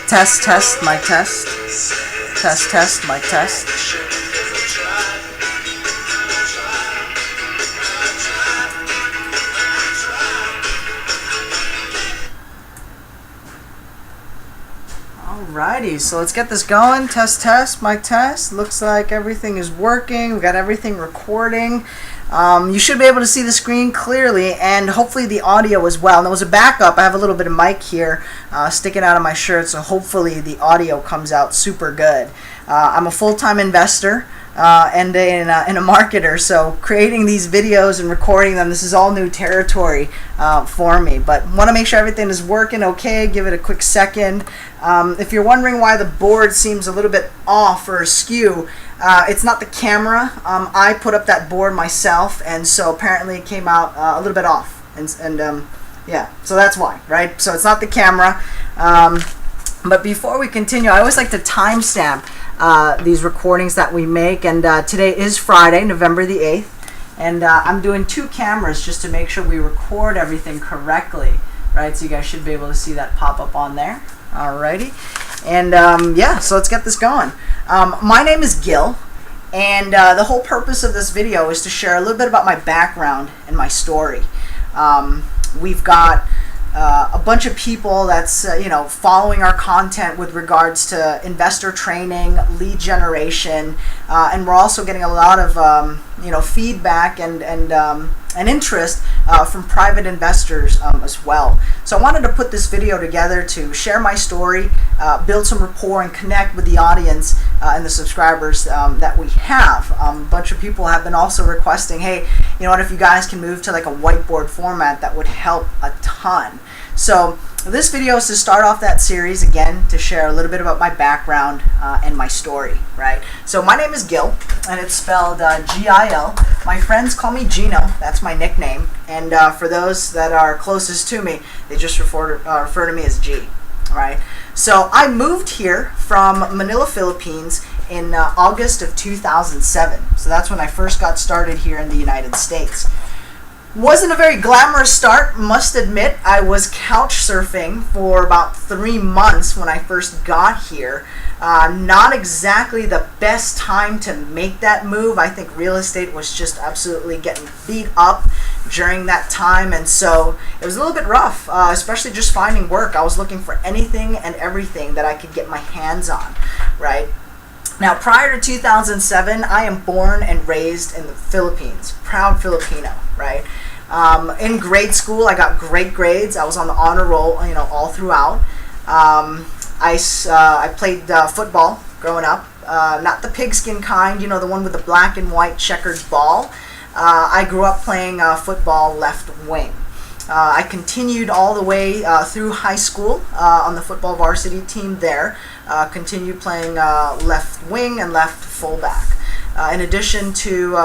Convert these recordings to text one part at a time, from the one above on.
Test, test, mic test. Test, test, mic test. Alrighty, so let's get this going. Test, test, mic test. Looks like everything is working. We got everything recording. You should be able to see the screen clearly and hopefully the audio as well. And there was a backup. I have a little bit of mic here sticking out of my shirt, so hopefully the audio comes out super good. I'm a full-time investor and a marketer, so creating these videos and recording them, this is all new territory for me. But want to make sure everything is working okay. Give it a quick second. If you're wondering why the board seems a little bit off or askew, it's not the camera. I put up that board myself, and so apparently it came out a little bit off. And yeah, so that's why, right? So it's not the camera. But before we continue, I always like to timestamp these recordings that we make, and today is Friday, November the 8th, and I'm doing two cameras just to make sure we record everything correctly, right? So you guys should be able to see that pop up on there. Alrighty, and yeah, so let's get this going. My name is Gil, and the whole purpose of this video is to share a little bit about my background and my story. We've got a bunch of people that's following our content with regards to investor training, lead generation, and we're also getting a lot of feedback and interest from private investors as well. So I wanted to put this video together to share my story, build some rapport, and connect with the audience and the subscribers that we have. A bunch of people have been also requesting, hey, you know what, if you guys can move to like a whiteboard format, that would help a ton. So this video is to start off that series again, to share a little bit about my background and my story, right? So my name is Gil, and it's spelled G-I-L. My friends call me Gino, that's my nickname, and for those that are closest to me, they just refer to me as G, right? So I moved here from Manila, Philippines in August of 2007. So that's when I first got started here in the United States. Wasn't a very glamorous start, must admit. I was couch surfing for about 3 months when I first got here. Not exactly the best time to make that move. I think real estate was just absolutely getting beat up during that time, and so it was a little bit rough, especially just finding work. I was looking for anything and everything that I could get my hands on, right? Now, prior to 2007, I am born and raised in the Philippines, proud Filipino, right? In grade school, I got great grades. I was on the honor roll, all throughout. I played football growing up, not the pigskin kind, the one with the black and white checkered ball. I grew up playing football left wing. I continued all the way through high school on the football varsity team there. Continued playing left wing and left fullback. In addition to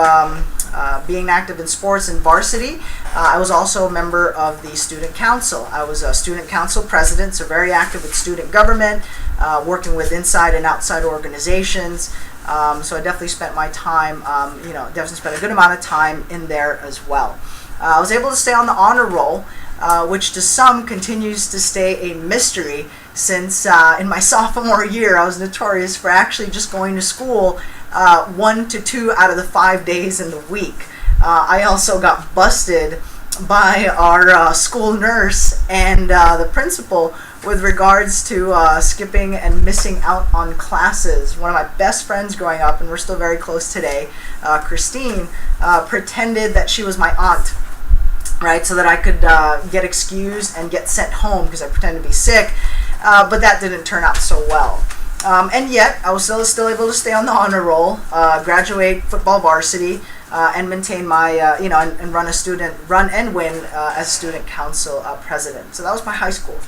being active in sports and varsity, I was also a member of the student council. I was a student council president, so very active with student government, working with inside and outside organizations. So I definitely spent my time, definitely spent a good amount of time in there as well. I was able to stay on the honor roll, which to some continues to stay a mystery, since in my sophomore year I was notorious for actually just going to school 1 to 2 out of the 5 days in the week. I also got busted by our school nurse and the principal with regards to skipping and missing out on classes. One of my best friends growing up, and we're still very close today, Christine, pretended that she was my aunt, right, so that I could get excused and get sent home because I pretended to be sick, but that didn't turn out so well. And yet, I was still able to stay on the honor roll, graduate football varsity, and maintain my, and run and win as student council president. So that was my high school.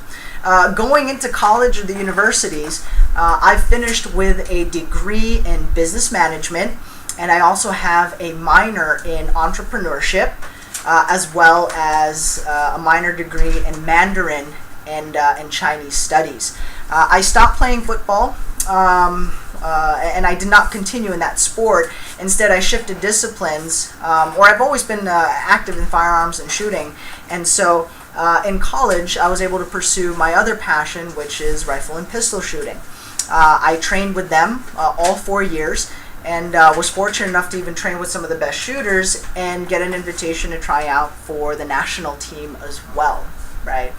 Going into college or the universities, I finished with a degree in business management, and I also have a minor in entrepreneurship, as well as a minor degree in Mandarin and Chinese studies. I stopped playing football, and I did not continue in that sport. Instead, I shifted disciplines, or I've always been active in firearms and shooting, and so in college, I was able to pursue my other passion, which is rifle and pistol shooting. I trained with them all 4 years, and was fortunate enough to even train with some of the best shooters and get an invitation to try out for the national team as well, right?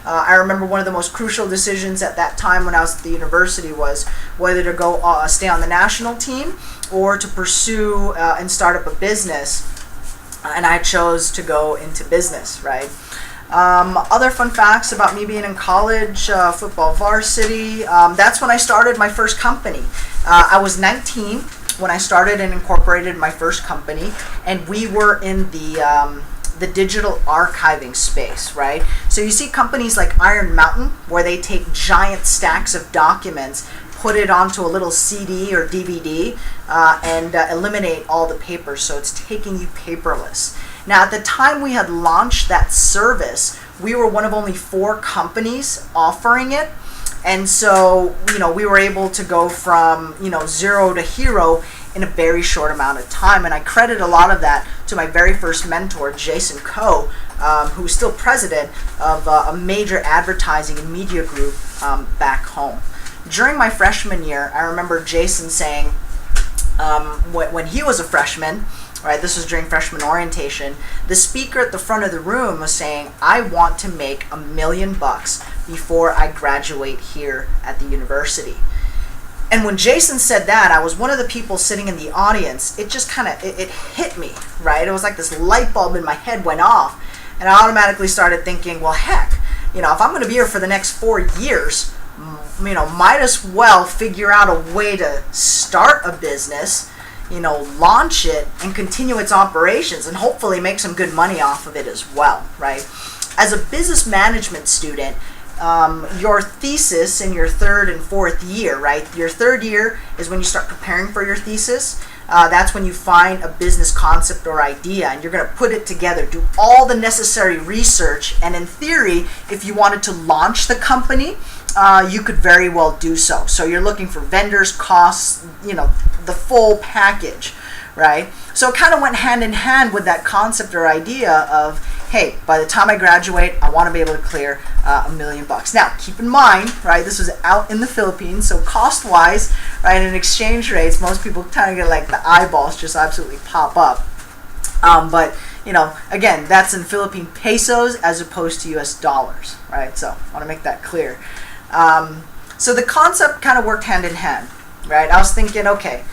I remember one of the most crucial decisions at that time when I was at the university was whether to go stay on the national team or to pursue and start up a business, and I chose to go into business, right? Other fun facts about me being in college, football varsity, that's when I started my first company. I was 19 when I started and incorporated my first company, and we were in the digital archiving space, right? So you see companies like Iron Mountain, where they take giant stacks of documents, put it onto a little CD or DVD, and eliminate all the paper, so it's taking you paperless. Now, at the time we had launched that service, we were one of only 4 companies offering it. And so, we were able to go from, 0 to hero in a very short amount of time. And I credit a lot of that to my very first mentor, Jason Coe, who's still president of a major advertising and media group back home. During my freshman year, I remember Jason saying, when he was a freshman, right, this was during freshman orientation, the speaker at the front of the room was saying, I want to make $1 million before I graduate here at the university. And when Jason said that, I was one of the people sitting in the audience. It just kind of, it hit me, right? It was like this light bulb in my head went off, and I automatically started thinking, well, heck, if I'm going to be here for the next 4 years, might as well figure out a way to start a business, launch it and continue its operations and hopefully make some good money off of it as well, right? As a business management student, your thesis in your 3rd and 4th year, right? Your 3rd year is when you start preparing for your thesis. That's when you find a business concept or idea, and you're going to put it together, do all the necessary research, and in theory, if you wanted to launch the company, you could very well do so. So you're looking for vendors, costs, the full package, right? So it kind of went hand in hand with that concept or idea of, hey, by the time I graduate, I want to be able to clear $1 million. Now, keep in mind, right, this was out in the Philippines, so cost-wise, right, and exchange rates, most people kind of get like the eyeballs just absolutely pop up. But, again, that's in Philippine pesos as opposed to US dollars, right? So I want to make that clear. So the concept kind of worked hand in hand, right? I was thinking, okay,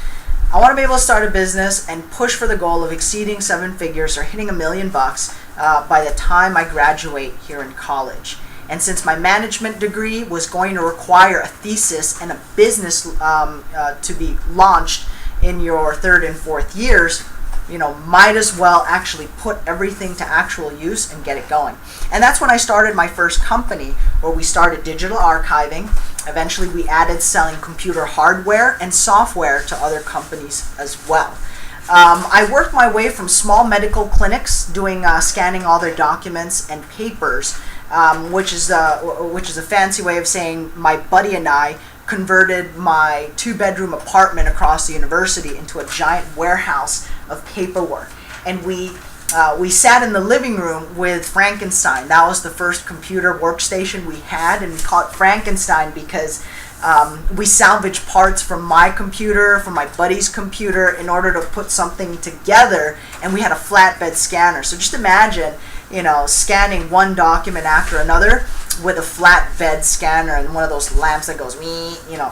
I want to be able to start a business and push for the goal of exceeding 7 figures or hitting $1 million by the time I graduate here in college. And since my management degree was going to require a thesis and a business to be launched in your 3rd and 4th years, might as well actually put everything to actual use and get it going. And that's when I started my first company, where we started digital archiving. Eventually we added selling computer hardware and software to other companies as well. I worked my way from small medical clinics doing scanning all their documents and papers, which is a fancy way of saying my buddy and I converted my 2-bedroom apartment across the university into a giant warehouse of paperwork. And we sat in the living room with Frankenstein. That was the first computer workstation we had, and we called it Frankenstein because we salvaged parts from my computer, from my buddy's computer, in order to put something together, and we had a flatbed scanner. So just imagine, scanning one document after another with a flatbed scanner and one of those lamps that goes,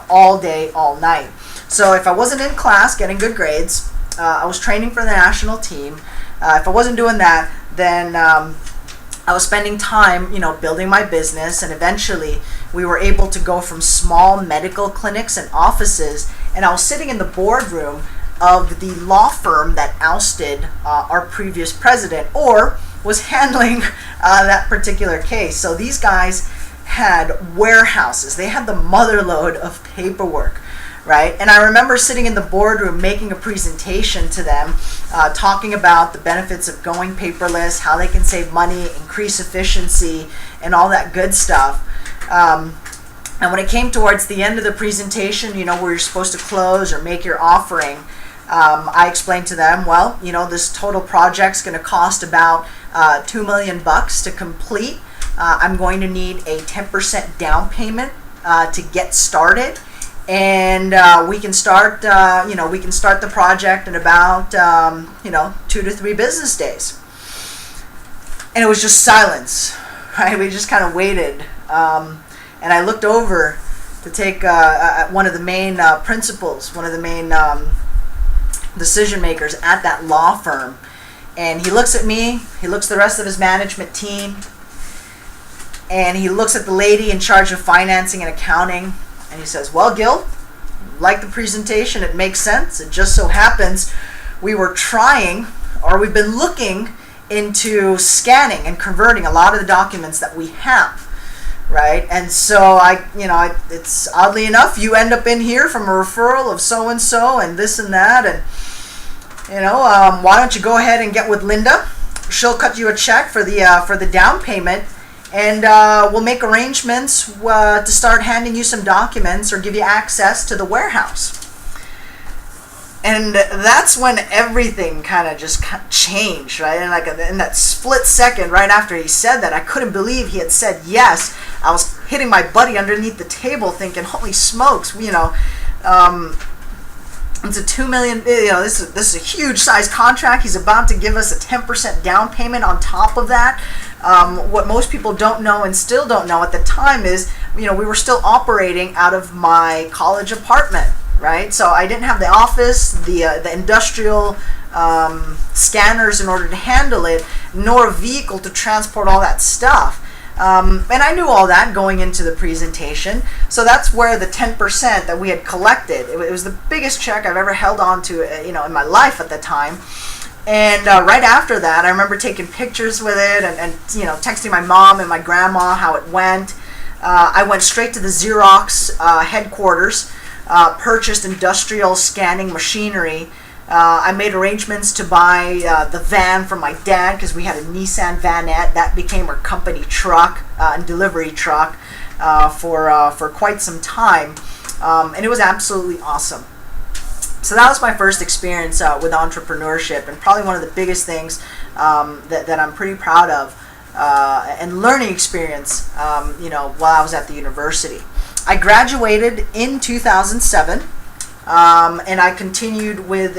all day, all night. So if I wasn't in class getting good grades, I was training for the national team. If I wasn't doing that, then I was spending time, building my business, and eventually we were able to go from small medical clinics and offices, and I was sitting in the boardroom of the law firm that ousted our previous president, or was handling that particular case. So these guys had warehouses. They had the motherload of paperwork, right? And I remember sitting in the boardroom making a presentation to them, talking about the benefits of going paperless, how they can save money, increase efficiency, and all that good stuff. And when it came towards the end of the presentation, where you're supposed to close or make your offering, I explained to them, this total project's going to cost about $2 million to complete, I'm going to need a 10% down payment to get started, and we can start the project in about 2 to 3 business days. And it was just silence, right? We just kind of waited, and I looked over to take one of the main principals, one of the main decision makers at that law firm, and he looks at me, he looks at the rest of his management team, and he looks at the lady in charge of financing and accounting, and he says, "Well, Gil, like the presentation, it makes sense. It just so happens we've been looking into scanning and converting a lot of the documents that we have, right? And so it's oddly enough, you end up in here from a referral of so and so and this and that, and why don't you go ahead and get with Linda? She'll cut you a check for the down payment, and we'll make arrangements to start handing you some documents or give you access to the warehouse." And that's when everything kind of just changed, right? And in that split second right after he said that, I couldn't believe he had said yes. I was hitting my buddy underneath the table thinking, holy smokes, it's a $2 million, this is a huge size contract. He's about to give us a 10% down payment on top of that. What most people don't know and still don't know at the time is, we were still operating out of my college apartment, right? So I didn't have the office, the industrial scanners in order to handle it, nor a vehicle to transport all that stuff. And I knew all that going into the presentation. So that's where the 10% that we had collected, it was the biggest check I've ever held on to, in my life at the time. And right after that, I remember taking pictures with it and texting my mom and my grandma how it went. I went straight to the Xerox headquarters, purchased industrial scanning machinery. I made arrangements to buy the van from my dad because we had a Nissan Vanette. That became our company truck and delivery truck for quite some time. And it was absolutely awesome. So that was my first experience with entrepreneurship, and probably one of the biggest things that I'm pretty proud of, and learning experience, while I was at the university. I graduated in 2007. And I continued with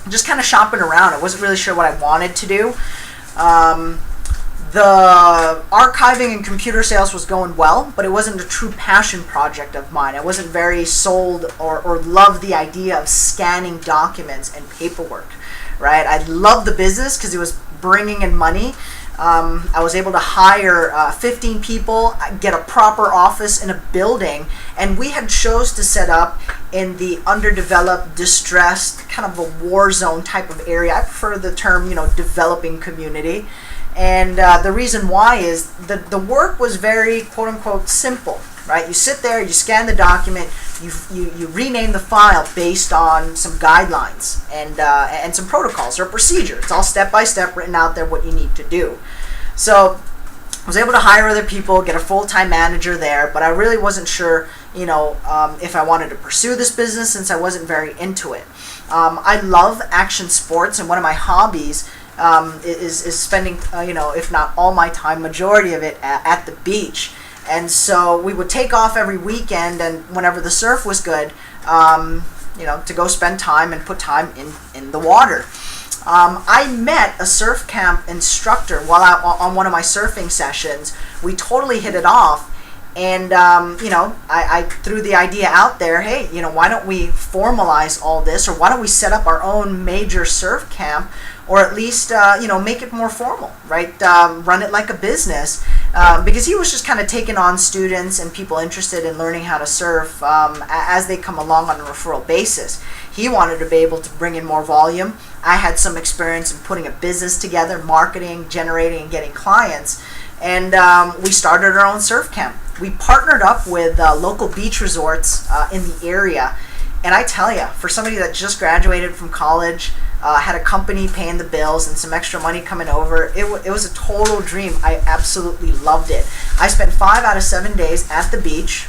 just kind of shopping around. I wasn't really sure what I wanted to do. The archiving and computer sales was going well, but it wasn't a true passion project of mine. I wasn't very sold or loved the idea of scanning documents and paperwork, right? I loved the business because it was bringing in money. I was able to hire 15 people, get a proper office in a building, and we had chose to set up in the underdeveloped, distressed, kind of a war zone type of area. I prefer the term, developing community. And the reason why is the work was very, quote unquote, simple, right? You sit there, you scan the document, you rename the file based on some guidelines and some protocols or procedure. It's all step by step written out there what you need to do. So I was able to hire other people, get a full-time manager there, but I really wasn't sure, if I wanted to pursue this business since I wasn't very into it. I love action sports, and one of my hobbies is spending, if not all my time, majority of it at the beach. And so we would take off every weekend, and whenever the surf was good, to go spend time and put time in the water. I met a surf camp instructor while on one of my surfing sessions. We totally hit it off. And, I threw the idea out there, hey, why don't we formalize all this, or why don't we set up our own major surf camp, or at least, make it more formal, right? Run it like a business, because he was just kind of taking on students and people interested in learning how to surf as they come along on a referral basis. He wanted to be able to bring in more volume. I had some experience in putting a business together, marketing, generating, and getting clients. And we started our own surf camp. We partnered up with local beach resorts in the area. And I tell you, for somebody that just graduated from college, had a company paying the bills and some extra money coming over, it was a total dream. I absolutely loved it. I spent 5 out of 7 days at the beach,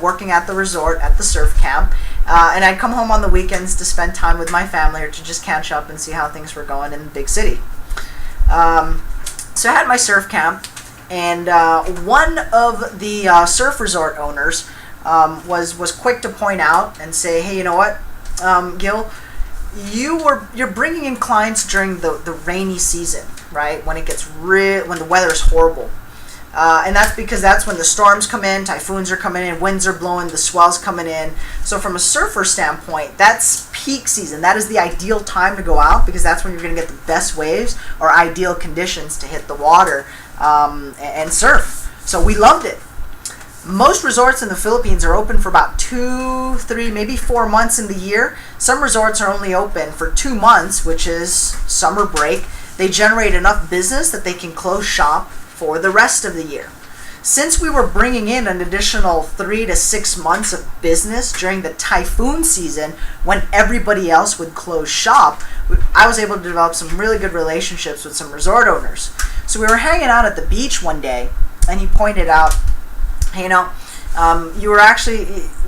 working at the resort, at the surf camp. And I'd come home on the weekends to spend time with my family or to just catch up and see how things were going in the big city. So I had my surf camp, and one of the surf resort owners was quick to point out and say, hey, you know what, Gil, you're bringing in clients during the rainy season, right? When it gets when the weather is horrible. And that's because that's when the storms come in, typhoons are coming in, winds are blowing, the swells coming in. So from a surfer standpoint, that's peak season. That is the ideal time to go out, because that's when you're going to get the best waves or ideal conditions to hit the water and surf. So we loved it. Most resorts in the Philippines are open for about 2, 3, maybe 4 months in the year. Some resorts are only open for 2 months, which is summer break. They generate enough business that they can close shop for the rest of the year. Since we were bringing in an additional 3 to 6 months of business during the typhoon season when everybody else would close shop, I was able to develop some really good relationships with some resort owners. So we were hanging out at the beach one day, and he pointed out, hey, you know,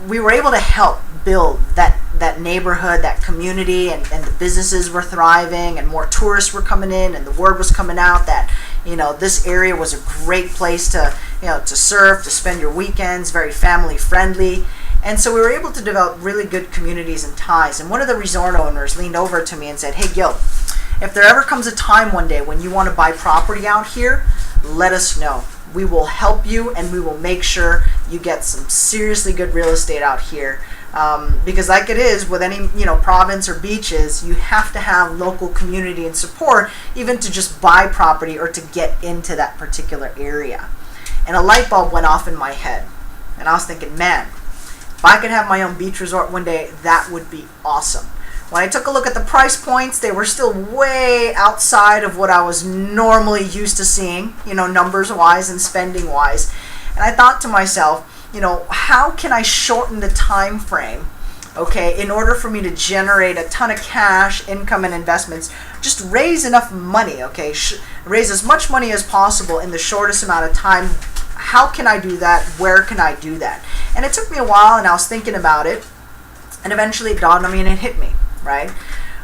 we were able to help build that neighborhood, that community, and the businesses were thriving, and more tourists were coming in, and the word was coming out that, you know, this area was a great place to, you know, to surf, to spend your weekends, very family friendly. And so we were able to develop really good communities and ties. And one of the resort owners leaned over to me and said, hey, Gil, if there ever comes a time one day when you want to buy property out here, let us know. We will help you, and we will make sure you get some seriously good real estate out here. Because like it is with any, you know, province or beaches, you have to have local community and support even to just buy property or to get into that particular area. And a light bulb went off in my head, and I was thinking, man, if I could have my own beach resort one day, that would be awesome. When I took a look at the price points, they were still way outside of what I was normally used to seeing, you know, numbers wise and spending wise. And I thought to myself, you know, how can I shorten the time frame, okay, in order for me to generate a ton of cash, income, and investments, just raise enough money, okay, raise as much money as possible in the shortest amount of time. How can I do that? Where can I do that? And it took me a while, and I was thinking about it, and eventually it dawned on me and it hit me, right?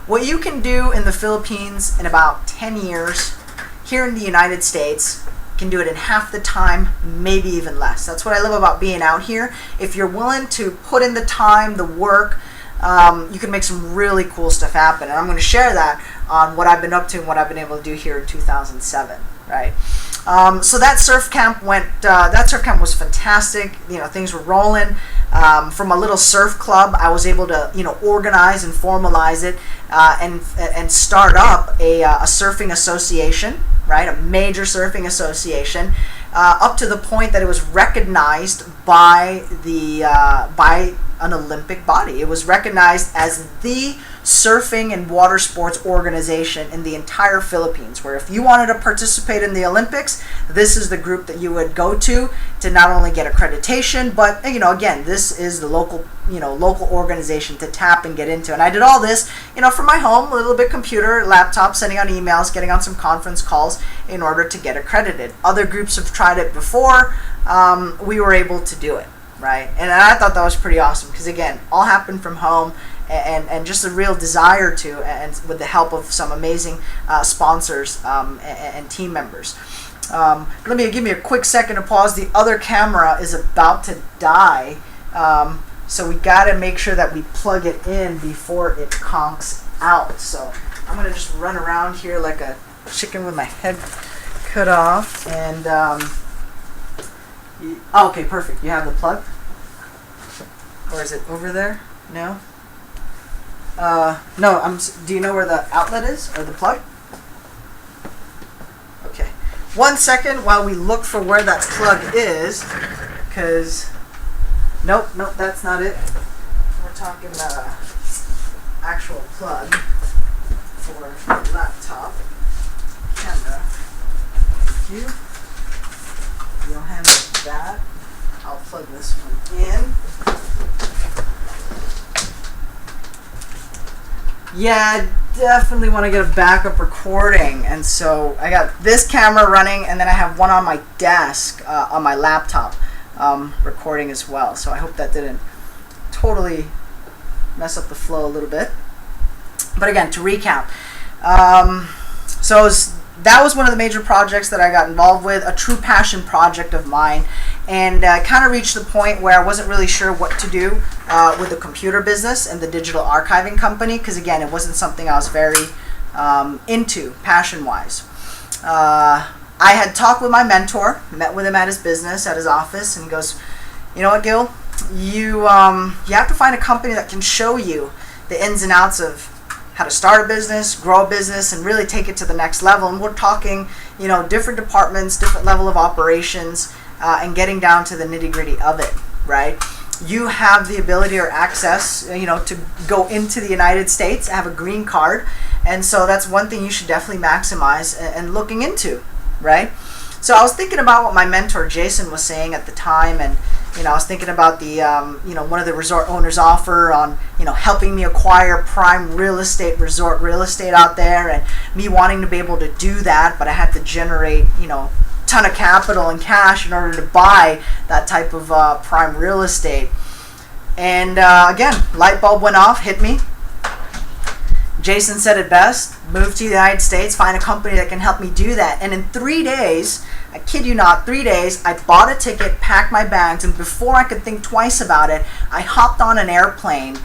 What you can do in the Philippines in about 10 years, here in the United States, can do it in half the time, maybe even less. That's what I love about being out here. If you're willing to put in the time, the work, you can make some really cool stuff happen. And I'm going to share that on what I've been up to and what I've been able to do here in 2007, right? So that surf camp was fantastic. You know, things were rolling. From a little surf club, I was able to, you know, organize and formalize it and start up a surfing association, right? A major surfing association, up to the point that it was recognized by an Olympic body. It was recognized as the surfing and water sports organization in the entire Philippines, where if you wanted to participate in the Olympics, this is the group that you would go to not only get accreditation, but, you know, again, this is the local organization to tap and get into. And I did all this, you know, from my home, a little bit computer, laptop, sending out emails, getting on some conference calls in order to get accredited. Other groups have tried it before. We were able to do it, right? And I thought that was pretty awesome, because again, all happened from home, and just a real desire to, and with the help of some amazing sponsors and team members. Give me a quick second to pause. The other camera is about to die, so we got to make sure that we plug it in before it conks out. So I'm going to just run around here like a chicken with my head cut off. And okay, perfect. You have the plug? Or is it over there? No? No, do you know where the outlet is, or the plug? Okay. 1 second while we look for where that plug is, because, nope, that's not it. We're talking actual plug for laptop camera. Thank you. You'll handle that. I'll plug this one in. Yeah, definitely want to get a backup recording, and so I got this camera running, and then I have one on my desk on my laptop recording as well. So I hope that didn't totally mess up the flow a little bit. But again, to recap, so I was that was one of the major projects that I got involved with, a true passion project of mine. And kind of reached the point where I wasn't really sure what to do with the computer business and the digital archiving company, because again, it wasn't something I was very into passion-wise. I had talked with my mentor, met with him at his business, at his office, and he goes, you know what, Gil, you have to find a company that can show you the ins and outs of how to start a business, grow a business, and really take it to the next level. And we're talking, different departments, different level of operations, and getting down to the nitty-gritty of it, right? You have the ability or access, to go into the United States, have a green card, and so that's one thing you should definitely maximize and looking into, right? So I was thinking about what my mentor Jason was saying at the time, and I was thinking about the one of the resort owners' offer on helping me acquire prime real estate, resort real estate out there, and me wanting to be able to do that, but I had to generate ton of capital and cash in order to buy that type of prime real estate. And again, light bulb went off, hit me. Jason said it best: move to the United States, find a company that can help me do that. And in 3 days, I kid you not, 3 days, I bought a ticket, packed my bags, and before I could think twice about it, I hopped on an airplane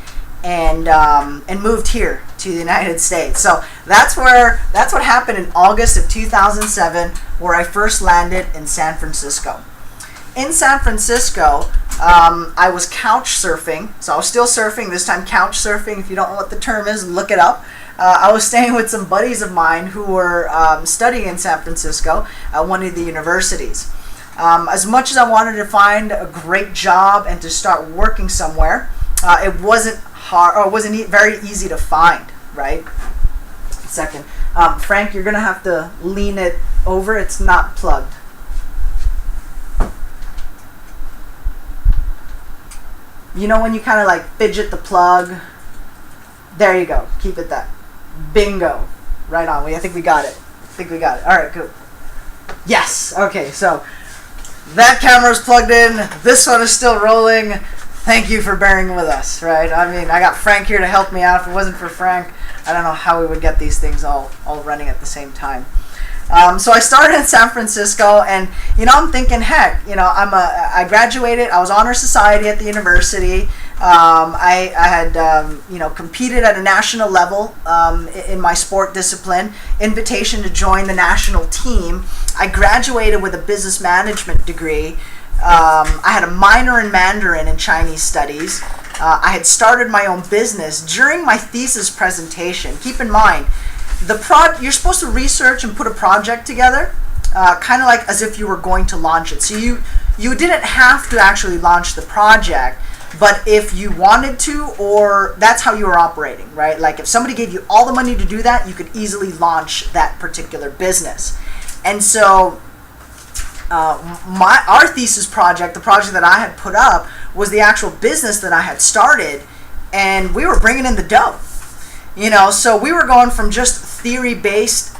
and moved here to the United States. So that's what happened in August of 2007, where I first landed in San Francisco. In San Francisco, I was couch surfing. So I was still surfing, this time couch surfing. If you don't know what the term is, look it up. I was staying with some buddies of mine who were studying in San Francisco at one of the universities. As much as I wanted to find a great job and to start working somewhere, it wasn't hard, or it wasn't very easy to find, right? Second. Frank, you're going to have to lean it over. It's not plugged. When you kind of like fidget the plug? There you go. Keep it that. Bingo. Right on. I think we got it. All right, good. Yes. Okay, so that camera's plugged in. This one is still rolling. Thank you for bearing with us, right? I mean, I got Frank here to help me out. If it wasn't for Frank, I don't know how we would get these things all running at the same time. So I started in San Francisco, and I'm thinking, heck, I graduated. I was honor society at the university. I had competed at a national level in my sport discipline. Invitation to join the national team. I graduated with a business management degree. I had a minor in Mandarin and Chinese studies. I had started my own business during my thesis presentation. Keep in mind, you're supposed to research and put a project together, kind of like as if you were going to launch it. So you didn't have to actually launch the project, but if you wanted to, or that's how you were operating, right? Like if somebody gave you all the money to do that, you could easily launch that particular business. And so our thesis project, the project that I had put up, was the actual business that I had started, and we were bringing in the dough. So we were going from just theory-based,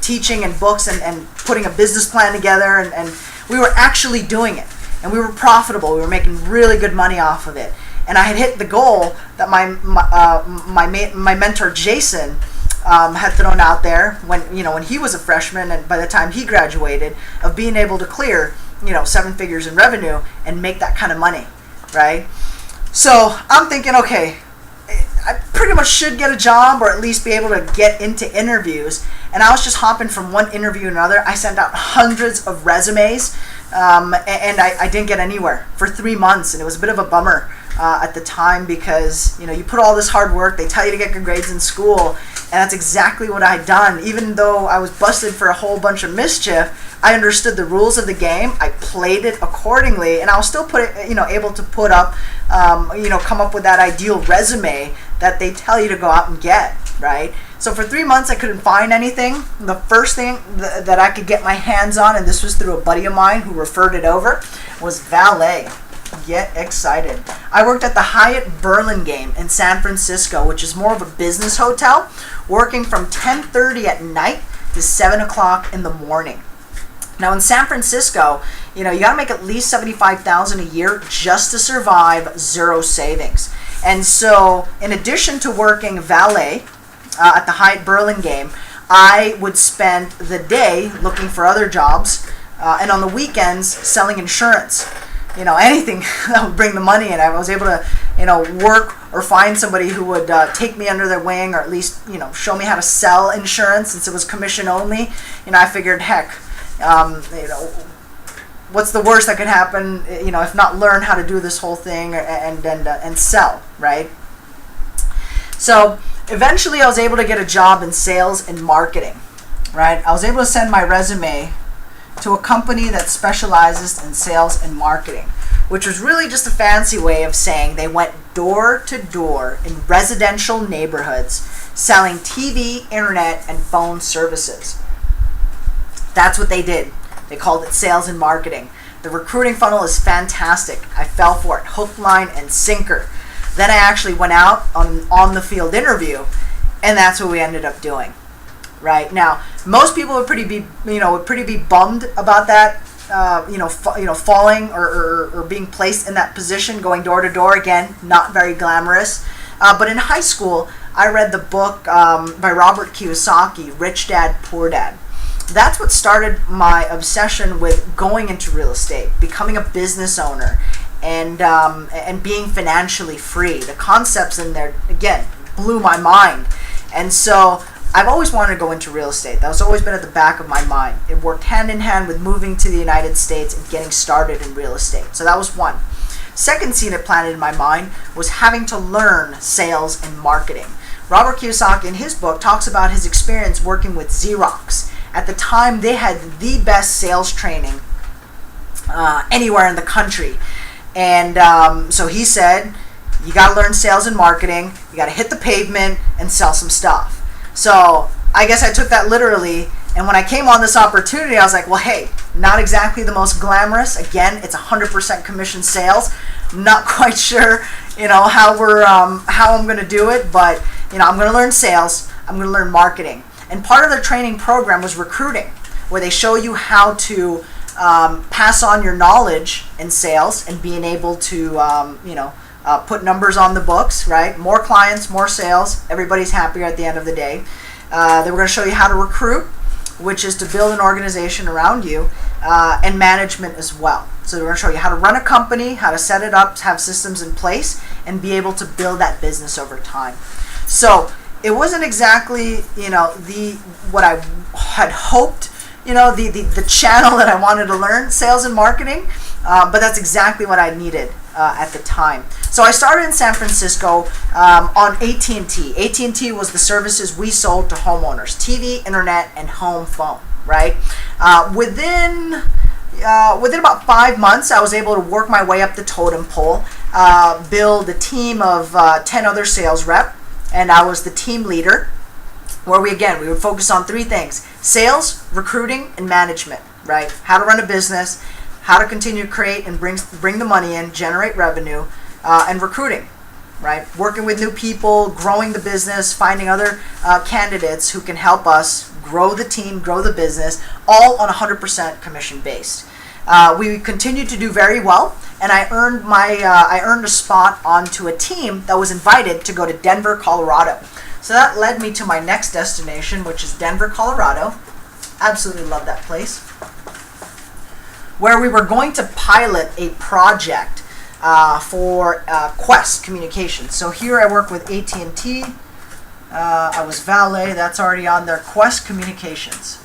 teaching and books and putting a business plan together, and we were actually doing it, and we were profitable. We were making really good money off of it, and I had hit the goal that my mentor Jason had thrown out there when he was a freshman, and by the time he graduated, of being able to clear 7 figures in revenue and make that kind of money, right? So I'm thinking, okay, I pretty much should get a job, or at least be able to get into interviews. And I was just hopping from one interview to another. I sent out hundreds of resumes, and I didn't get anywhere for 3 months, and it was a bit of a bummer at the time, because you put all this hard work, they tell you to get good grades in school, and that's exactly what I had done. Even though I was busted for a whole bunch of mischief, I understood the rules of the game. I played it accordingly, and I was still able to put up, come up with that ideal resume that they tell you to go out and get, right? So for 3 months, I couldn't find anything. The first thing that I could get my hands on, and this was through a buddy of mine who referred it over, was valet. Get excited. I worked at the Hyatt Burlingame in San Francisco, which is more of a business hotel, working from 10:30 at night to 7 o'clock in the morning. Now in San Francisco, you got to make at least $75,000 a year just to survive, zero savings. And so in addition to working valet at the Hyatt Burlingame, I would spend the day looking for other jobs, and on the weekends selling insurance. Anything that would bring the money in. I was able to, work or find somebody who would take me under their wing, or at least, show me how to sell insurance since it was commission only. I figured, heck, what's the worst that could happen, if not learn how to do this whole thing and sell, right? So eventually I was able to get a job in sales and marketing, right? I was able to send my resume to a company that specializes in sales and marketing, which was really just a fancy way of saying they went door to door in residential neighborhoods selling TV, internet, and phone services. That's what they did. They called it sales and marketing. The recruiting funnel is fantastic. I fell for it, hook, line, and sinker. Then I actually went out on the field interview, and that's what we ended up doing. Right now, most people would pretty be bummed about that, falling or being placed in that position, going door to door. Again, not very glamorous. But in high school, I read the book by Robert Kiyosaki, Rich Dad, Poor Dad. That's what started my obsession with going into real estate, becoming a business owner, and being financially free. The concepts in there, again, blew my mind. And so I've always wanted to go into real estate. That's always been at the back of my mind. It worked hand in hand with moving to the United States and getting started in real estate. So that was one. Second seed it planted in my mind was having to learn sales and marketing. Robert Kiyosaki in his book talks about his experience working with Xerox. At the time, they had the best sales training anywhere in the country. And so he said, you got to learn sales and marketing. You got to hit the pavement and sell some stuff. So I guess I took that literally, and when I came on this opportunity, I was like, well, hey, not exactly the most glamorous. Again, it's 100% commission sales. Not quite sure, how I'm going to do it, but I'm going to learn sales. I'm going to learn marketing. And part of their training program was recruiting, where they show you how to pass on your knowledge in sales and being able to, put numbers on the books, right? More clients, more sales. Everybody's happier at the end of the day. They were going to show you how to recruit, which is to build an organization around you, and management as well. So they're going to show you how to run a company, how to set it up, have systems in place, and be able to build that business over time. So it wasn't exactly, what I had hoped, the channel that I wanted to learn, sales and marketing, but that's exactly what I needed at the time. So I started in San Francisco on AT&T. AT&T was the services we sold to homeowners: TV, internet, and home phone. Right. Within about 5 months, I was able to work my way up the totem pole, build a team of 10 other sales rep, and I was the team leader. Where we would focus on three things: sales, recruiting, and management. Right. How to run a business, how to continue to create and bring the money in, generate revenue, and recruiting, right? Working with new people, growing the business, finding other candidates who can help us grow the team, grow the business, all on 100% commission based. We continued to do very well, and I earned a spot onto a team that was invited to go to Denver, Colorado. So that led me to my next destination, which is Denver, Colorado. Absolutely love that place, where we were going to pilot a project for Quest Communications. So here I work with AT&T. I was valet. That's already on there. Quest Communications.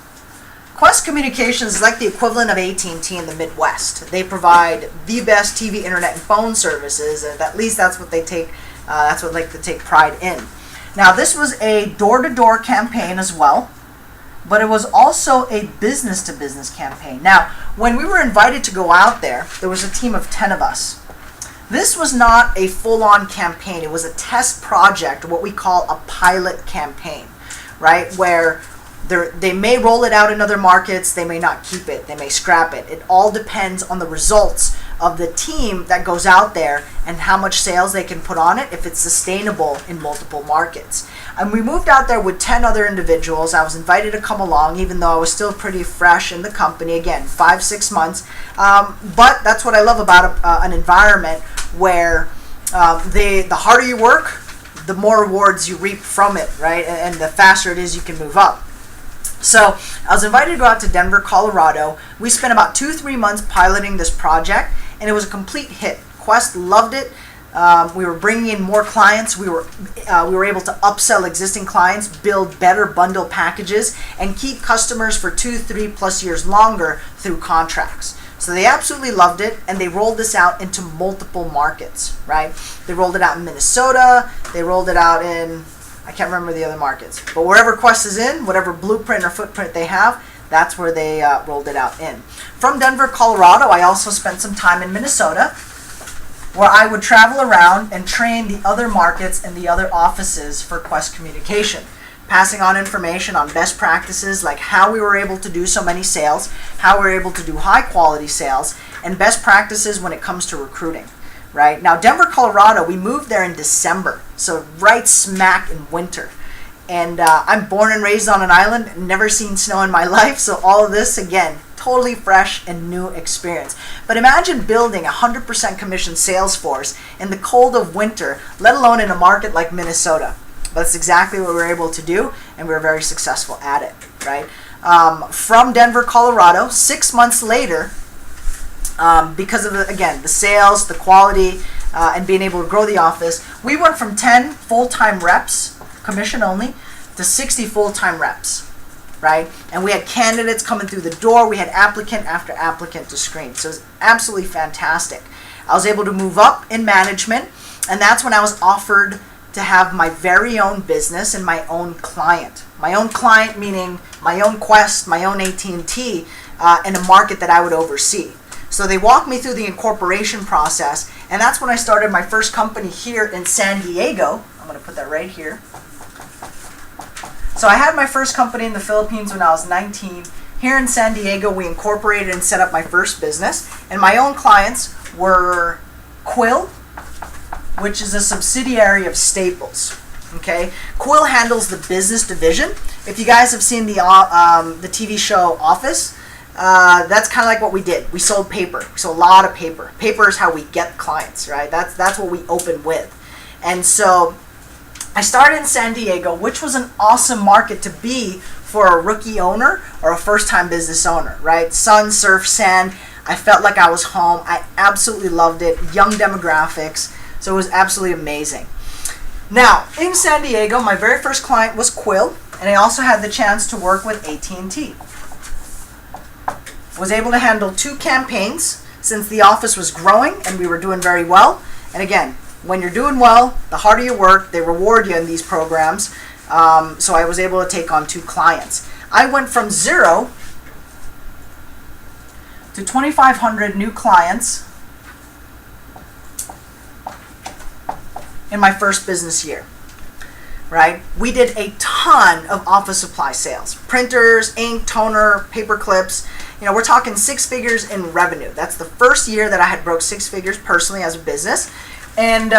Quest Communications is like the equivalent of AT&T in the Midwest. They provide the best TV, internet, and phone services. And at least that's what they take. That's what they like to take pride in. Now, this was a door-to-door campaign as well, but it was also a business-to-business campaign. Now, when we were invited to go out there was a team of 10 of us. This was not a full-on campaign. It was a test project, what we call a pilot campaign, right? Where they may roll it out in other markets, they may not keep it, they may scrap it. It all depends on the results of the team that goes out there and how much sales they can put on it, if it's sustainable in multiple markets. And we moved out there with 10 other individuals. I was invited to come along, even though I was still pretty fresh in the company. Again, 5-6 months. But that's what I love about an environment where the harder you work, the more rewards you reap from it, right? And the faster it is you can move up. So I was invited to go out to Denver, Colorado. We spent about 2-3 months piloting this project, and it was a complete hit. Quest loved it. We were bringing in more clients. We were able to upsell existing clients, build better bundle packages, and keep customers for 2-3+ years longer through contracts. So they absolutely loved it, and they rolled this out into multiple markets, right? They rolled it out in Minnesota. They rolled it out in, I can't remember the other markets, but wherever Quest is in, whatever blueprint or footprint they have, that's where they rolled it out in. From Denver, Colorado, I also spent some time in Minnesota, where I would travel around and train the other markets and the other offices for Quest communication, passing on information on best practices like how we were able to do so many sales, how we were able to do high quality sales, and best practices when it comes to recruiting. Right? Now, Denver, Colorado, we moved there in December, so right smack in winter. And I'm born and raised on an island, never seen snow in my life, so all of this, again, totally fresh and new experience. But imagine building a 100% commission sales force in the cold of winter, let alone in a market like Minnesota. But that's exactly what we were able to do, and we were very successful at it, right? From Denver, Colorado, 6 months later, because of, again, the sales, the quality, and being able to grow the office, we went from 10 full-time reps, commission only, to 60 full-time reps, right? And we had candidates coming through the door. We had applicant after applicant to screen. So it was absolutely fantastic. I was able to move up in management, and that's when I was offered to have my very own business and my own client. My own client meaning my own Quest, my own AT&T, in a market that I would oversee. So they walked me through the incorporation process, and that's when I started my first company here in San Diego. I'm going to put that right here. So I had my first company in the Philippines when I was 19. Here in San Diego, we incorporated and set up my first business, and my own clients were Quill, which is a subsidiary of Staples. Okay, Quill handles the business division. If you guys have seen the TV show Office, that's kind of like what we did. We sold paper. We sold a lot of paper. Paper is how we get clients, right? That's what we open with. And so I started in San Diego, which was an awesome market to be for a rookie owner or a first-time business owner, right? Sun, surf, sand. I felt like I was home. I absolutely loved it. Young demographics. So it was absolutely amazing. Now, in San Diego, my very first client was Quill, and I also had the chance to work with AT&T. Was able to handle 2 campaigns since the office was growing and we were doing very well. And again, when you're doing well, the harder you work, they reward you in these programs. So I was able to take on 2 clients. I went from 0 to 2,500 new clients in my first business year. Right? We did a ton of office supply sales. Printers, ink, toner, paper clips. You know, we're talking 6 figures in revenue. That's the first year that I had broke 6 figures personally as a business. And,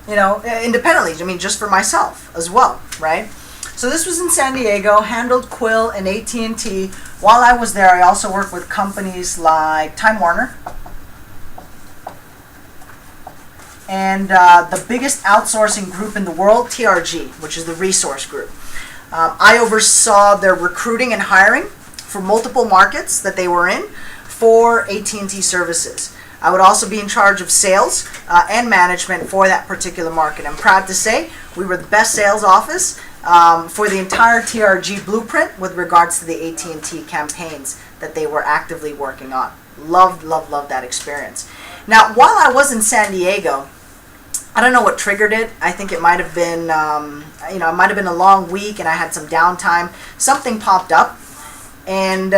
you know, independently, I mean, just for myself as well, right? So this was in San Diego, handled Quill and AT&T. While I was there, I also worked with companies like Time Warner, and the biggest outsourcing group in the world, TRG, which is the resource group. I oversaw their recruiting and hiring for multiple markets that they were in for AT&T services. I would also be in charge of sales and management for that particular market. I'm proud to say we were the best sales office for the entire TRG blueprint with regards to the AT&T campaigns that they were actively working on. Loved that experience. Now, while I was in San Diego, I don't know what triggered it. I think it might have been, you know, it might have been a long week and I had some downtime. Something popped up, and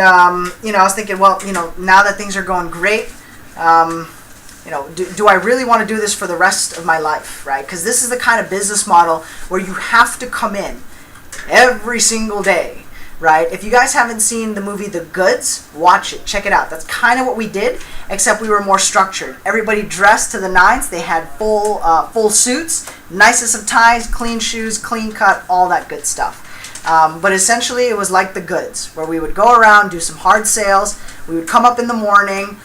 you know, I was thinking, well, you know, now that things are going great, you know, do I really want to do this for the rest of my life, right? Because this is the kind of business model where you have to come in every single day, right? If you guys haven't seen the movie The Goods, watch it. Check it out. That's kind of what we did, except we were more structured. Everybody dressed to the nines. They had full suits, nicest of ties, clean shoes, clean cut, all that good stuff. But essentially, it was like The Goods, where we would go around, do some hard sales. We would come up in the morning.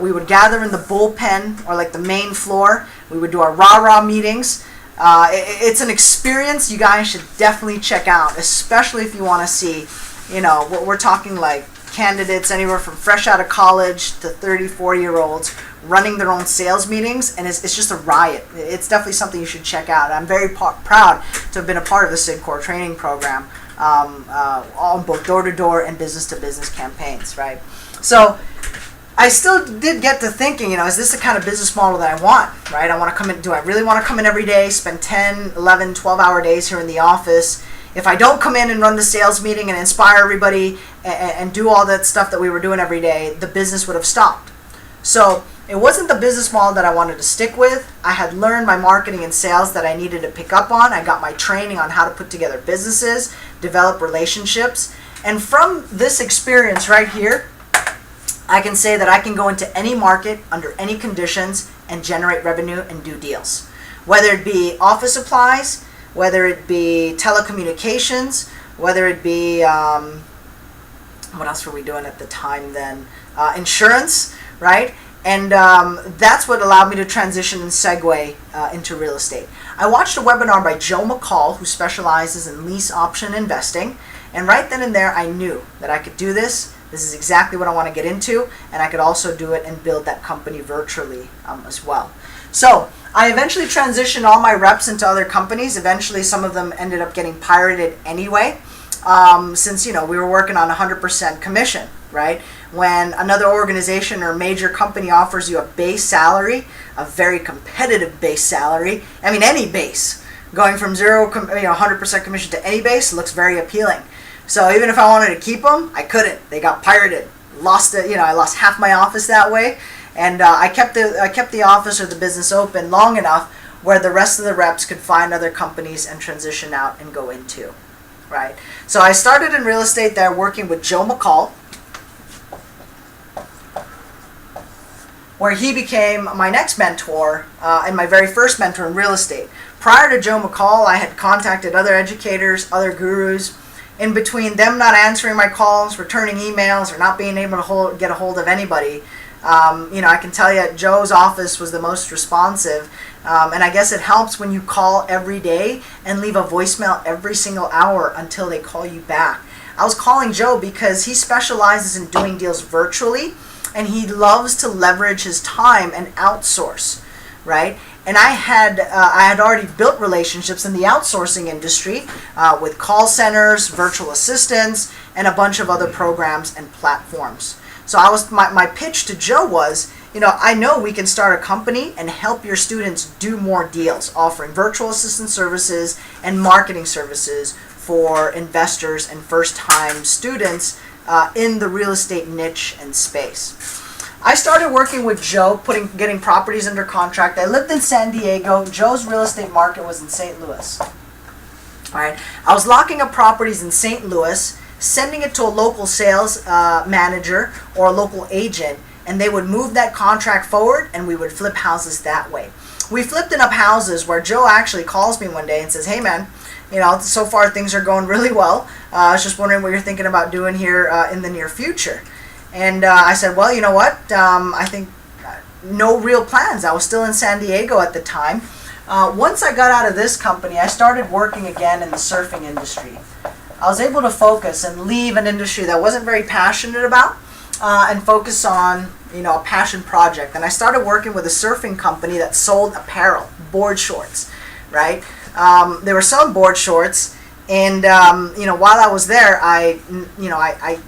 We would gather in the bullpen or like the main floor. We would do our rah-rah meetings. It's an experience you guys should definitely check out, especially if you want to see, what we're talking like candidates anywhere from fresh out of college to 30, 40-year-olds running their own sales meetings, and it's just a riot. It's definitely something you should check out. I'm very proud to have been a part of the SIGCOR training program on both door-to-door and business-to-business campaigns, right? So I still did get to thinking, is this the kind of business model that I want, right? I want to come in. Do I really want to come in every day, spend 10, 11, 12-hour days here in the office? If I don't come in and run the sales meeting and inspire everybody and do all that stuff that we were doing every day, the business would have stopped. So it wasn't the business model that I wanted to stick with. I had learned my marketing and sales that I needed to pick up on. I got my training on how to put together businesses, develop relationships. And from this experience right here, I can say that I can go into any market under any conditions and generate revenue and do deals. Whether it be office supplies, whether it be telecommunications, whether it be, what else were we doing at the time then? Insurance, right? And that's what allowed me to transition and segue into real estate. I watched a webinar by Joe McCall, who specializes in lease option investing. And right then and there, I knew that I could do this. This is exactly what I want to get into. And I could also do it and build that company virtually as well. So I eventually transitioned all my reps into other companies. Eventually, some of them ended up getting pirated anyway, since, we were working on 100% commission, right? When another organization or major company offers you a base salary, a very competitive base salary, any base, going from 100% commission to any base looks very appealing. So even if I wanted to keep them, I couldn't. They got pirated. I lost half my office that way. And I kept the office or the business open long enough where the rest of the reps could find other companies and transition out and go into, right? So I started in real estate there working with Joe McCall, where he became my next mentor and my very first mentor in real estate. Prior to Joe McCall, I had contacted other educators, other gurus. In between them not answering my calls, returning emails, or not being able to get a hold of anybody, I can tell you Joe's office was the most responsive, and I guess it helps when you call every day and leave a voicemail every single hour until they call you back. I was calling Joe because he specializes in doing deals virtually, and he loves to leverage his time and outsource, right? And I had already built relationships in the outsourcing industry with call centers, virtual assistants, and a bunch of other programs and platforms. So my pitch to Joe was, I know we can start a company and help your students do more deals, offering virtual assistant services and marketing services for investors and first-time students in the real estate niche and space. I started working with Joe, getting properties under contract. I lived in San Diego. Joe's real estate market was in St. Louis. All right, I was locking up properties in St. Louis, sending it to a local sales manager or a local agent, and they would move that contract forward, and we would flip houses that way. We flipped enough houses where Joe actually calls me one day and says, "Hey, man, so far things are going really well. I was just wondering what you're thinking about doing here in the near future." And I said, well, you know what? I think no real plans. I was still in San Diego at the time. Once I got out of this company, I started working again in the surfing industry. I was able to focus and leave an industry that I wasn't very passionate about and focus on, a passion project. And I started working with a surfing company that sold apparel, board shorts, right? They were selling board shorts. And while I was there, I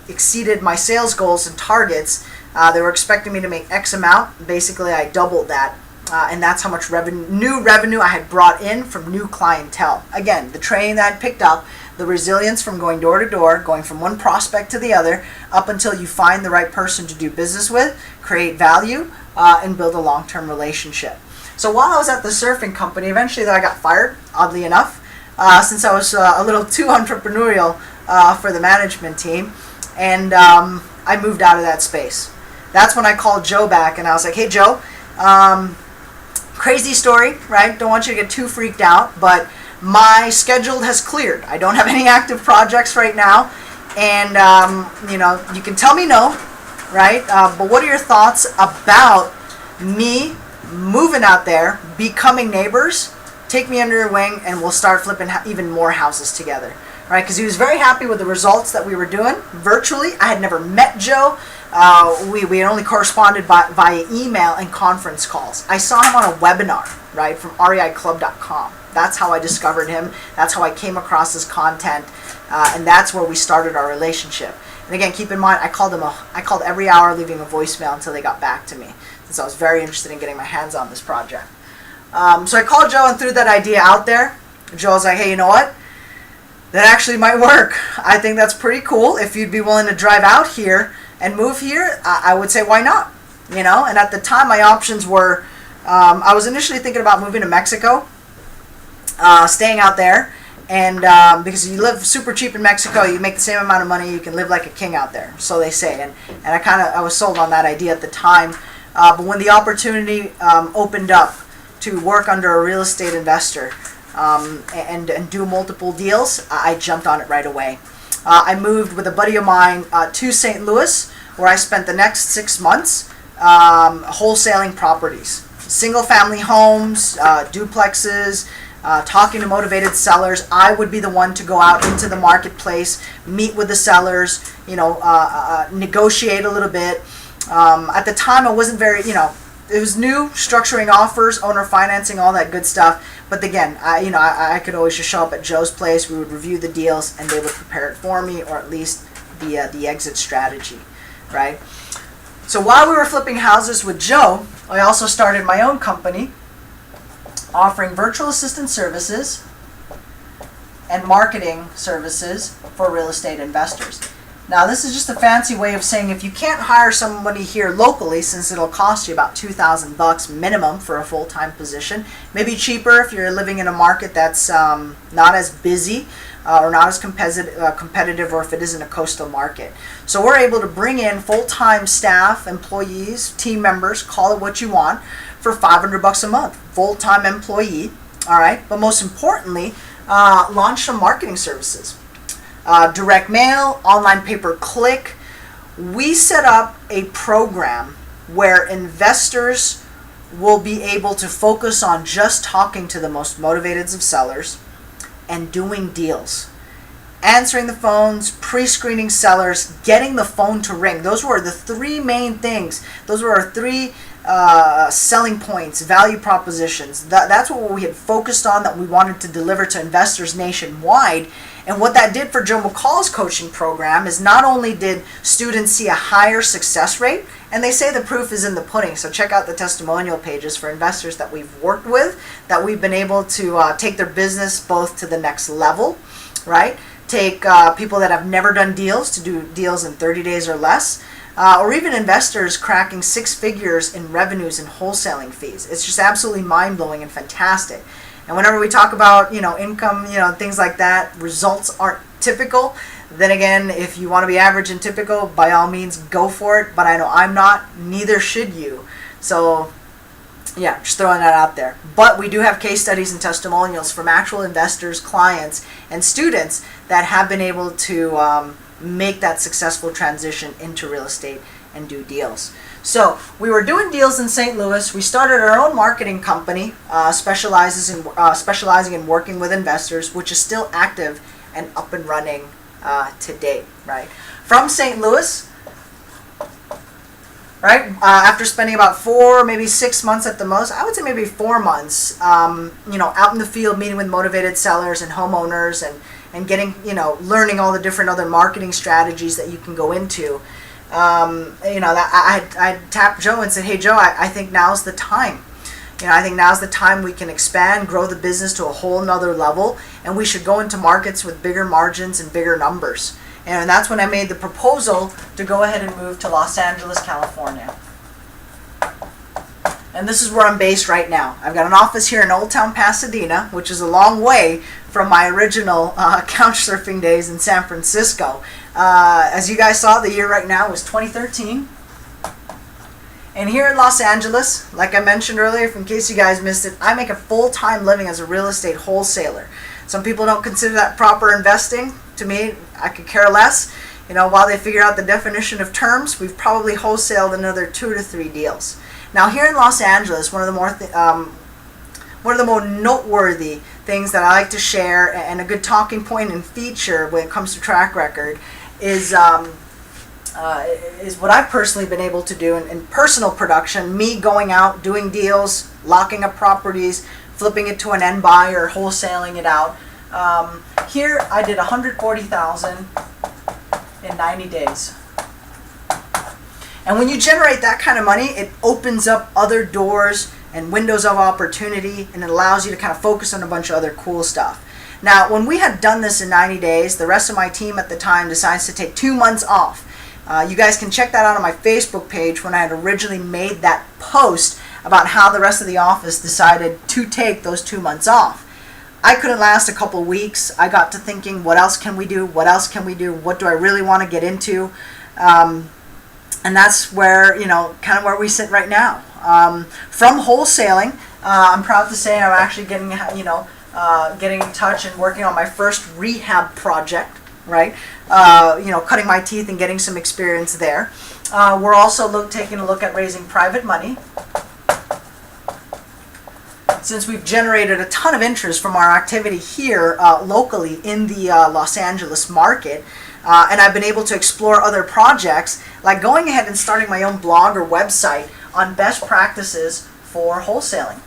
exceeded my sales goals and targets. They were expecting me to make X amount. Basically, I doubled that, and that's how much new revenue I had brought in from new clientele. Again, the training that I picked up, the resilience from going door to door, going from one prospect to the other, up until you find the right person to do business with, create value, and build a long-term relationship. So while I was at the surfing company, eventually I got fired, oddly enough. Since I was a little too entrepreneurial for the management team, and I moved out of that space. That's when I called Joe back, and I was like, "Hey, Joe, crazy story, right? Don't want you to get too freaked out, but my schedule has cleared. I don't have any active projects right now, and you can tell me no, right? But what are your thoughts about me moving out there, becoming neighbors, take me under your wing and we'll start flipping even more houses together. Right, because he was very happy with the results that we were doing virtually. I had never met Joe. We had only corresponded via email and conference calls. I saw him on a webinar, right, from reiclub.com. That's how I discovered him. That's how I came across his content, and that's where we started our relationship. And again, keep in mind, I called every hour, leaving a voicemail until they got back to me, since I was very interested in getting my hands on this project. So I called Joe and threw that idea out there. Joe was like, hey, you know what? That actually might work. I think that's pretty cool. If you'd be willing to drive out here and move here, I would say why not? You know, and at the time my options were, I was initially thinking about moving to Mexico, staying out there, and because you live super cheap in Mexico, you make the same amount of money, you can live like a king out there, so they say. And I was sold on that idea at the time. But when the opportunity opened up to work under a real estate investor, and do multiple deals, I jumped on it right away. I moved with a buddy of mine to St. Louis, where I spent the next 6 months wholesaling properties, single family homes, duplexes, talking to motivated sellers. I would be the one to go out into the marketplace, meet with the sellers, negotiate a little bit. At the time I wasn't very, it was new, structuring offers, owner financing, all that good stuff. But again, I could always just show up at Joe's place. We would review the deals, and they would prepare it for me, or at least the exit strategy, right? So while we were flipping houses with Joe, I also started my own company, offering virtual assistant services and marketing services for real estate investors. Now, this is just a fancy way of saying if you can't hire somebody here locally, since it'll cost you about $2,000 minimum for a full-time position, maybe cheaper if you're living in a market that's not as busy or not as competitive, or if it isn't a coastal market. So we're able to bring in full-time staff, employees, team members, call it what you want, for $500 a month, full-time employee, all right? But most importantly, launch some marketing services. Direct mail, online pay-per-click. We set up a program where investors will be able to focus on just talking to the most motivated of sellers and doing deals. Answering the phones, pre-screening sellers, getting the phone to ring. Those were the three main things. Those were our three selling points, value propositions. That's what we had focused on, that we wanted to deliver to investors nationwide. And what that did for Joe McCall's coaching program is not only did students see a higher success rate, and they say the proof is in the pudding, so check out the testimonial pages for investors that we've worked with, that we've been able to take their business both to the next level, right? Take people that have never done deals to do deals in 30 days or less, or even investors cracking 6 figures in revenues and wholesaling fees. It's just absolutely mind-blowing and fantastic. And whenever we talk about, income, things like that, results aren't typical. Then again, if you want to be average and typical, by all means, go for it. But I know I'm not, neither should you. So, yeah, just throwing that out there. But we do have case studies and testimonials from actual investors, clients, and students that have been able to make that successful transition into real estate and do deals. So we were doing deals in St. Louis. We started our own marketing company, specializing in working with investors, which is still active and up and running today, right? From St. Louis, right? After spending about 4, maybe 6 months at the most, I would say maybe 4 months, out in the field meeting with motivated sellers and homeowners and getting, learning all the different other marketing strategies that you can go into. I tapped Joe and said, hey, Joe, I think now's the time. I think now's the time we can expand, grow the business to a whole nother level, and we should go into markets with bigger margins and bigger numbers. And that's when I made the proposal to go ahead and move to Los Angeles, California. And this is where I'm based right now. I've got an office here in Old Town Pasadena, which is a long way from my original couch surfing days in San Francisco. As you guys saw, the year right now was 2013. And here in Los Angeles, like I mentioned earlier, in case you guys missed it, I make a full-time living as a real estate wholesaler. Some people don't consider that proper investing. To me, I could care less. While they figure out the definition of terms, we've probably wholesaled another 2 to 3 deals. Now here in Los Angeles, one of the one of the more noteworthy things that I like to share, and a good talking point and feature when it comes to track record, is what I've personally been able to do in personal production. Me going out, doing deals, locking up properties, flipping it to an end buyer, wholesaling it out. Here I did $140,000 in 90 days. And when you generate that kind of money, it opens up other doors and windows of opportunity, and it allows you to kind of focus on a bunch of other cool stuff. Now, when we had done this in 90 days, the rest of my team at the time decides to take 2 months off. You guys can check that out on my Facebook page when I had originally made that post about how the rest of the office decided to take those 2 months off. I couldn't last a couple weeks. I got to thinking, what else can we do? What else can we do? What do I really want to get into? And that's where, kind of where we sit right now. From wholesaling, I'm proud to say I'm actually getting, getting in touch and working on my first rehab project, right? Cutting my teeth and getting some experience there. We're also taking a look at raising private money, since we've generated a ton of interest from our activity here locally in the Los Angeles market. And I've been able to explore other projects, like going ahead and starting my own blog or website on best practices for wholesaling.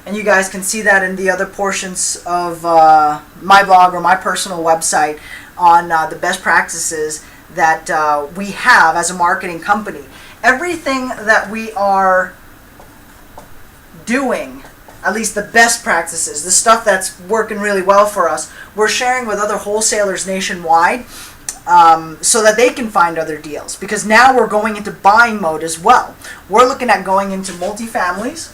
And you guys can see that in the other portions of my blog or my personal website on the best practices that we have as a marketing company. Everything that we are doing, at least the best practices, the stuff that's working really well for us, we're sharing with other wholesalers nationwide so that they can find other deals. Because now we're going into buying mode as well. We're looking at going into multifamilies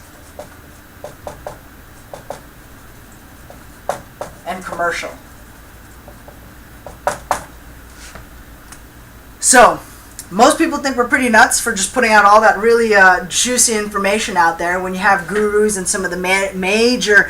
and commercial. So, most people think we're pretty nuts for just putting out all that really juicy information out there when you have gurus and some of the major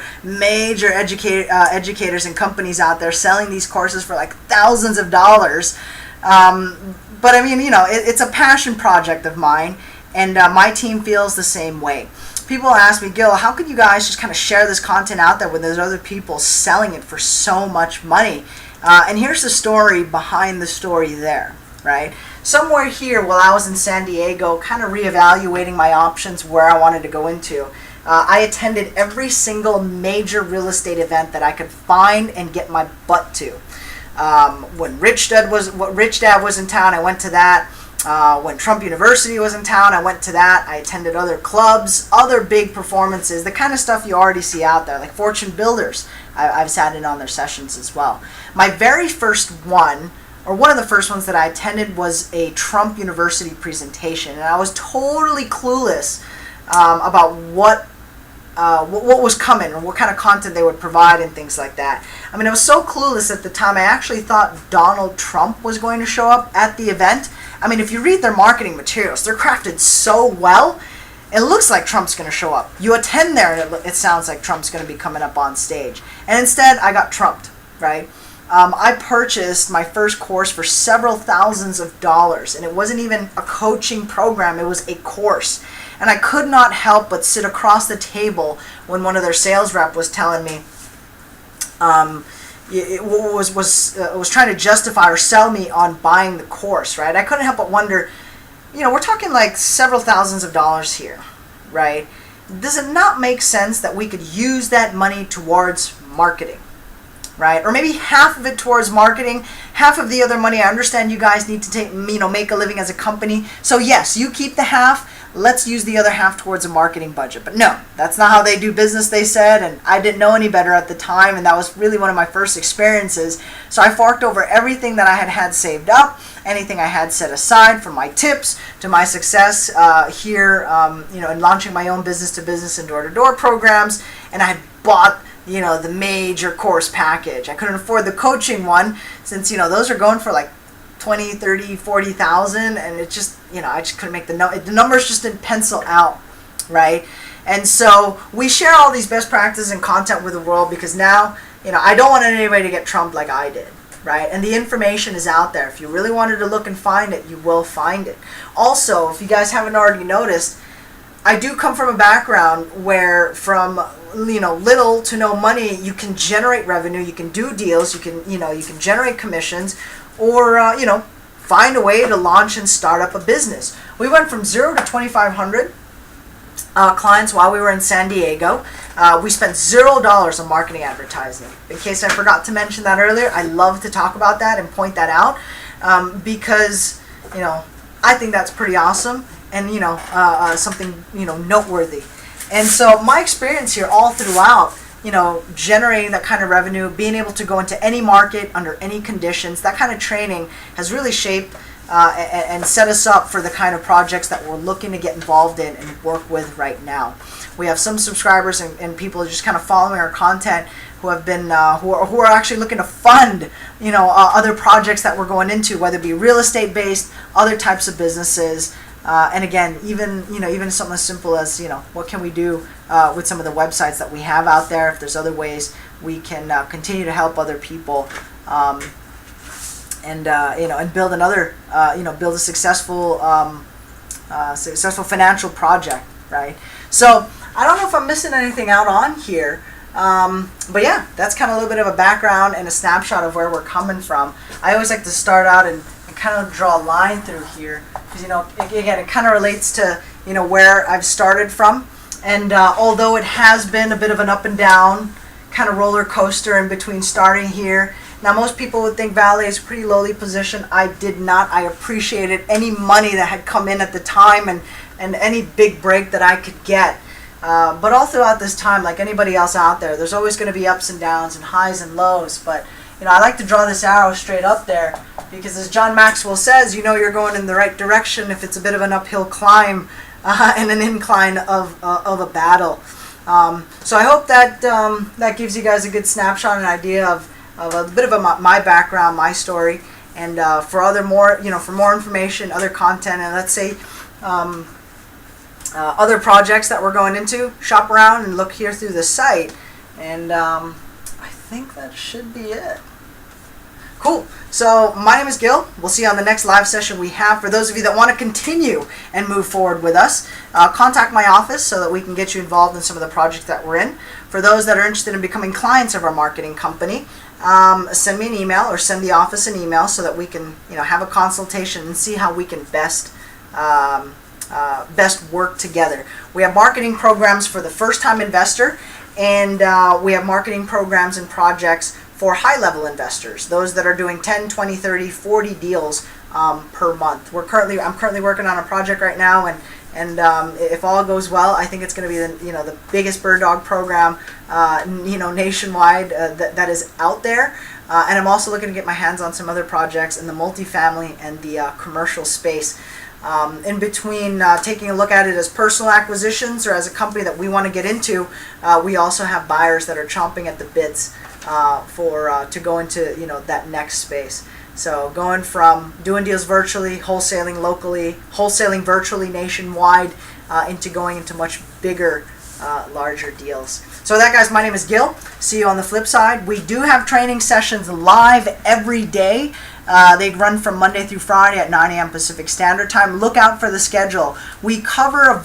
educators and companies out there selling these courses for like thousands of dollars. But I mean, it's a passion project of mine, and my team feels the same way. People ask me, Gil, how could you guys just kind of share this content out there when there's other people selling it for so much money? And here's the story behind the story there, right? Somewhere here, while I was in San Diego, kind of reevaluating my options where I wanted to go into, I attended every single major real estate event that I could find and get my butt to. When Rich Dad was in town, I went to that. When Trump University was in town, I went to that. I attended other clubs, other big performances, the kind of stuff you already see out there, like Fortune Builders. I've sat in on their sessions as well. My very first one, or one of the first ones that I attended, was a Trump University presentation, and I was totally clueless about what was coming or what kind of content they would provide and things like that. I mean, I was so clueless at the time. I actually thought Donald Trump was going to show up at the event. I mean, if you read their marketing materials, they're crafted so well, it looks like Trump's going to show up. You attend there, and it sounds like Trump's going to be coming up on stage. And instead, I got trumped, right? I purchased my first course for several thousands of dollars, and it wasn't even a coaching program, it was a course. And I could not help but sit across the table when one of their sales rep was telling me, was trying to justify or sell me on buying the course, right? I couldn't help but wonder, we're talking like several thousands of dollars here, right? Does it not make sense that we could use that money towards marketing? Right? Or maybe half of it towards marketing, half of the other money. I understand you guys need to make a living as a company. So yes, you keep the half. Let's use the other half towards a marketing budget. But no, that's not how they do business, they said, and I didn't know any better at the time, and that was really one of my first experiences. So I forked over everything that I had saved up, anything I had set aside, from my tips to my success here, in launching my own business-to-business and door-to-door programs, and I had bought the major course package. I couldn't afford the coaching one since, those are going for like 20, 30, 40,000, and it just, I just couldn't make the numbers just didn't pencil out, right? And so we share all these best practices and content with the world because now, I don't want anybody to get trumped like I did, right? And the information is out there. If you really wanted to look and find it, you will find it. Also, if you guys haven't already noticed, I do come from a background where from little to no money, you can generate revenue, you can do deals, you can generate commissions, or find a way to launch and start up a business. We went from 0 to 2,500 clients while we were in San Diego. We spent $0 on marketing advertising. In case I forgot to mention that earlier, I love to talk about that and point that out because I think that's pretty awesome and something noteworthy. And so my experience here all throughout, generating that kind of revenue, being able to go into any market under any conditions, that kind of training has really shaped and set us up for the kind of projects that we're looking to get involved in and work with right now. We have some subscribers and people just kind of following our content who have been who are actually looking to fund other projects that we're going into, whether it be real estate based, other types of businesses. And again, even something as simple as what can we do with some of the websites that we have out there? If there's other ways we can continue to help other people, and build another build a successful financial project, right? So I don't know if I'm missing anything out on here. But yeah, that's kind of a little bit of a background and a snapshot of where we're coming from. I always like to start out and kind of draw a line through here because again it kind of relates to where I've started from, and although it has been a bit of an up and down kind of roller coaster in between starting here. Now most people would think valet is a pretty lowly position. I did not. I appreciated any money that had come in at the time and any big break that I could get. But all throughout this time, like anybody else out there, there's always going to be ups and downs and highs and lows. But I like to draw this arrow straight up there because, as John Maxwell says, you're going in the right direction if it's a bit of an uphill climb and an incline of a battle. So I hope that that gives you guys a good snapshot and idea of a bit of my background, my story, and for more information, other content, and let's say other projects that we're going into, shop around and look here through the site, and I think that should be it. Cool. So my name is Gil. We'll see you on the next live session we have. For those of you that want to continue and move forward with us, contact my office so that we can get you involved in some of the projects that we're in. For those that are interested in becoming clients of our marketing company, send me an email or send the office an email so that we can have a consultation and see how we can best work together. We have marketing programs for the first-time investor, and we have marketing programs and projects for high-level investors, those that are doing 10, 20, 30, 40 deals per month. I'm currently working on a project right now, and if all goes well, I think it's going to be the biggest bird dog program nationwide that is out there. And I'm also looking to get my hands on some other projects in the multifamily and the commercial space. In between taking a look at it as personal acquisitions or as a company that we want to get into, we also have buyers that are chomping at the bits to go into that next space. So going from doing deals virtually, wholesaling locally, wholesaling virtually nationwide, into going into much bigger, larger deals. So with that, guys, my name is Gil. See you on the flip side. We do have training sessions live every day. They run from Monday through Friday at 9 a.m. Pacific Standard Time. Look out for the schedule. We cover a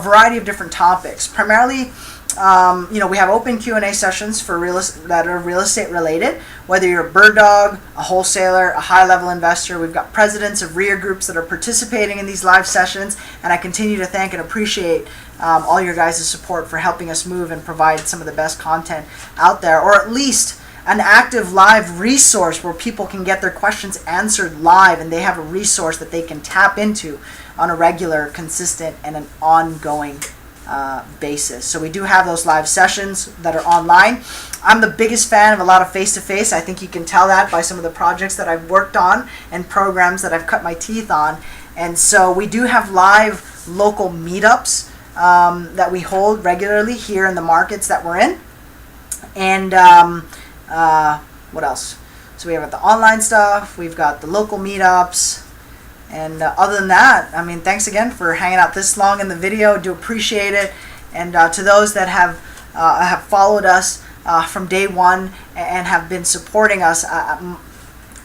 variety of different topics. Primarily, we have open Q&A sessions for that are real estate related. Whether you're a bird dog, a wholesaler, a high-level investor, we've got presidents of REIA groups that are participating in these live sessions, and I continue to thank and appreciate all your guys' support for helping us move and provide some of the best content out there, or at least an active live resource where people can get their questions answered live, and they have a resource that they can tap into on a regular, consistent, and an ongoing basis. So we do have those live sessions that are online. I'm the biggest fan of a lot of face-to-face. I think you can tell that by some of the projects that I've worked on and programs that I've cut my teeth on. And so we do have live local meetups that we hold regularly here in the markets that we're in. And what else? So we have the online stuff, we've got the local meetups, and other than that, I mean, thanks again for hanging out this long in the video. Do appreciate it. And to those that have followed us from day one and have been supporting us.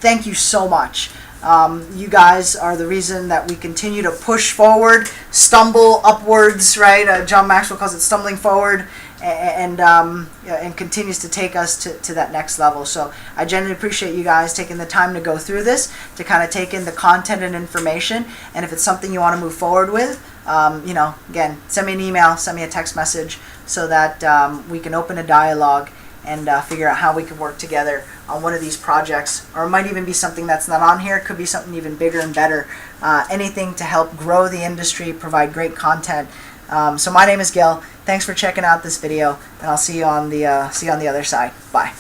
Thank you so much. You guys are the reason that we continue to push forward, stumble upwards, right? John Maxwell calls it stumbling forward, and continues to take us to that next level. So I genuinely appreciate you guys taking the time to go through this, to kind of take in the content and information. And if it's something you want to move forward with, again, send me an email, send me a text message, so that we can open a dialogue and figure out how we can work together on one of these projects. Or it might even be something that's not on here. It could be something even bigger and better. Anything to help grow the industry, provide great content. So my name is Gil. Thanks for checking out this video, and I'll see you on the other side. Bye.